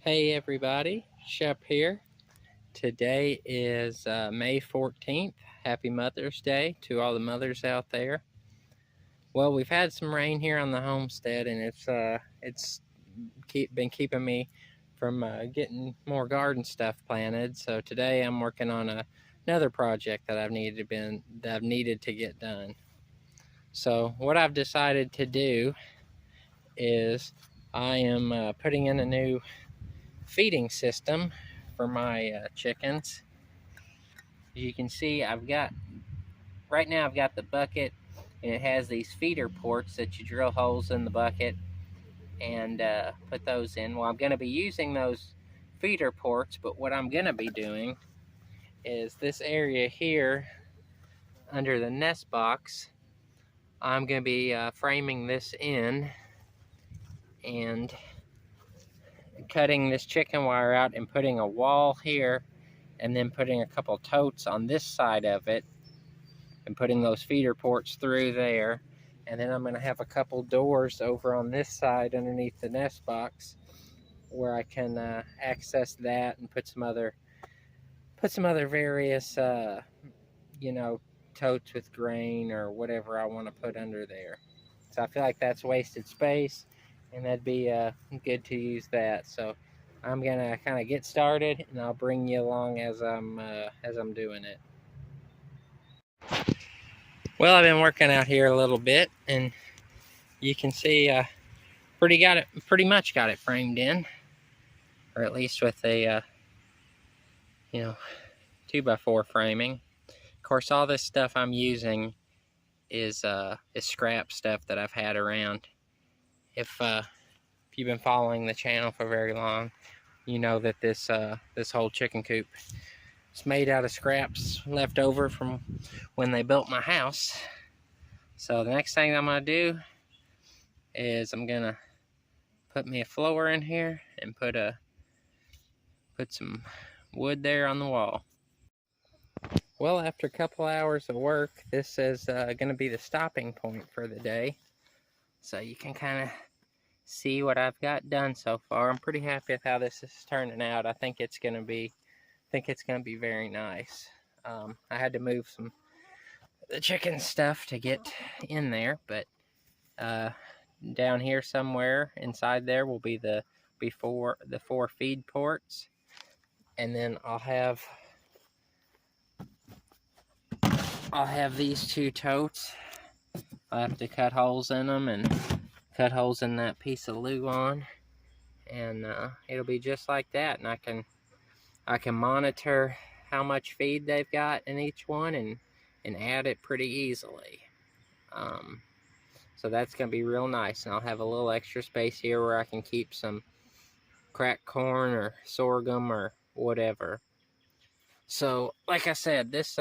Hey everybody, Shep here. Today is May 14th. Happy Mother's Day to all the mothers out there. Well, we've had some rain here on the homestead, and it's been keeping me from getting more garden stuff planted. So today I'm working on another project that I've needed to get done. So what I've decided to do is I am putting in a new feeding system for my chickens. As you can see, right now I've got the bucket, and it has these feeder ports that you drill holes in the bucket and put those in. Well, I'm going to be using those feeder ports, but what I'm going to be doing is this area here under the nest box, I'm going to be framing this in and cutting this chicken wire out and putting a wall here, and then putting a couple totes on this side of it and putting those feeder ports through there. And then I'm going to have a couple doors over on this side underneath the nest box where I can access that and put some other various totes with grain or whatever I want to put under there. So I feel like that's wasted space, and that'd be good to use that. So I'm gonna kind of get started, and I'll bring you along as I'm doing it. Well, I've been working out here a little bit, and you can see pretty much got it framed in, or at least with a 2x4 framing. Of course, all this stuff I'm using is scrap stuff that I've had around. If you've been following the channel for very long, you know that this whole chicken coop is made out of scraps left over from when they built my house. So the next thing I'm gonna do is I'm gonna put me a floor in here and put some wood there on the wall. Well, after a couple hours of work, this is gonna be the stopping point for the day. So you can kind of see what I've got done so far. I'm pretty happy with how this is turning out. I think it's gonna be very nice. I had to move some the chicken stuff to get in there, but down here somewhere inside there will be the four feed ports, and then I'll have these two totes. I'll have to cut holes in them and cut holes in that piece of Luan, and it'll be just like that. And I can monitor how much feed they've got in each one and add it pretty easily. So that's going to be real nice, and I'll have a little extra space here where I can keep some cracked corn or sorghum or whatever. So like I said, this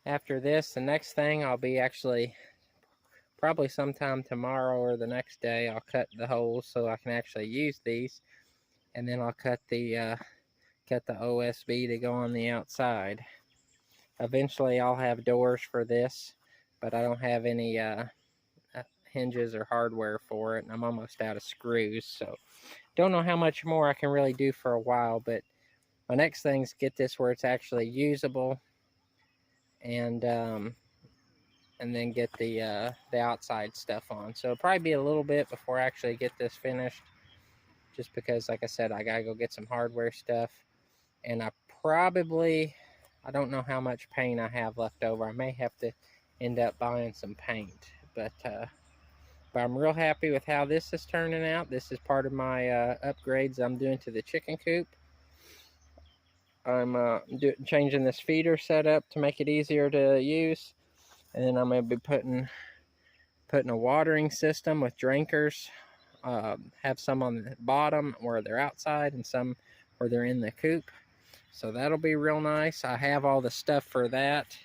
after this, the next thing I'll be actually probably sometime tomorrow or the next day, I'll cut the holes so I can actually use these, and then I'll cut the OSB to go on the outside. Eventually I'll have doors for this, but I don't have any hinges or hardware for it, and I'm almost out of screws, so don't know how much more I can really do for a while. But my next thing is get this where it's actually usable, and then get the outside stuff on. So it'll probably be a little bit before I actually get this finished, just because, like I said, I gotta go get some hardware stuff, and I don't know how much paint I have left over. I may have to end up buying some paint, but I'm real happy with how this is turning out. This is part of my upgrades I'm doing to the chicken coop. I'm changing this feeder setup to make it easier to use, and then I'm going to be putting a watering system with drinkers. Have some on the bottom where they're outside and some where they're in the coop. So that'll be real nice. I have all the stuff for that.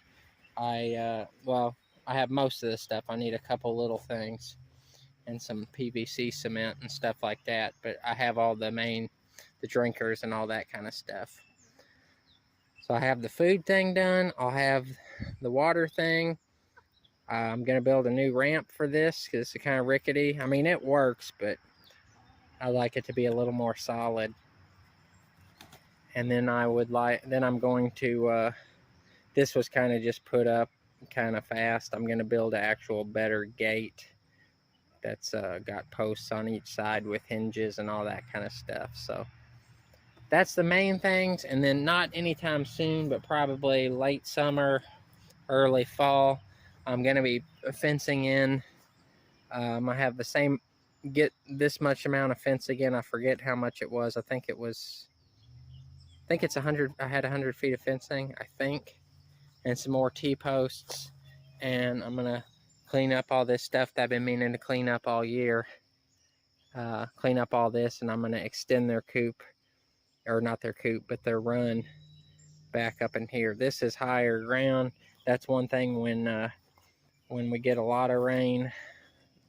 I have most of the stuff. I need a couple little things and some PVC cement and stuff like that, but I have all the drinkers and all that kind of stuff. So I have the food thing done. I'll have the water thing. I'm going to build a new ramp for this because it's kind of rickety. I mean, it works, but I like it to be a little more solid. And then I'm going to, this was kind of just put up kind of fast. I'm going to build an actual better gate that's got posts on each side with hinges and all that kind of stuff. So that's the main things. And then not anytime soon, but probably late summer, early fall, I'm going to be fencing in. I have the same, get this much amount of fence again. I forget how much it was. I think it's 100. I had 100 feet of fencing, I think, and some more T-posts. And I'm going to clean up all this stuff that I've been meaning to clean up all year. Clean up all this, and I'm going to extend their coop, or not their coop, but their run back up in here. This is higher ground. That's one thing when we get a lot of rain,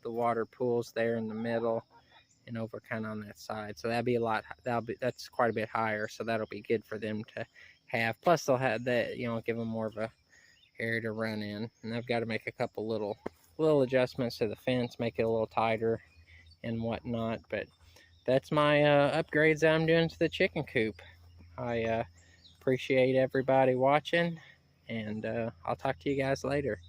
the water pools there in the middle and over kind of on that side. So that's quite a bit higher. So that'll be good for them to have. Plus they'll have that, give them more of a area to run in. And I've got to make a couple little adjustments to the fence, make it a little tighter and whatnot. But that's my upgrades that I'm doing to the chicken coop. I appreciate everybody watching, and I'll talk to you guys later.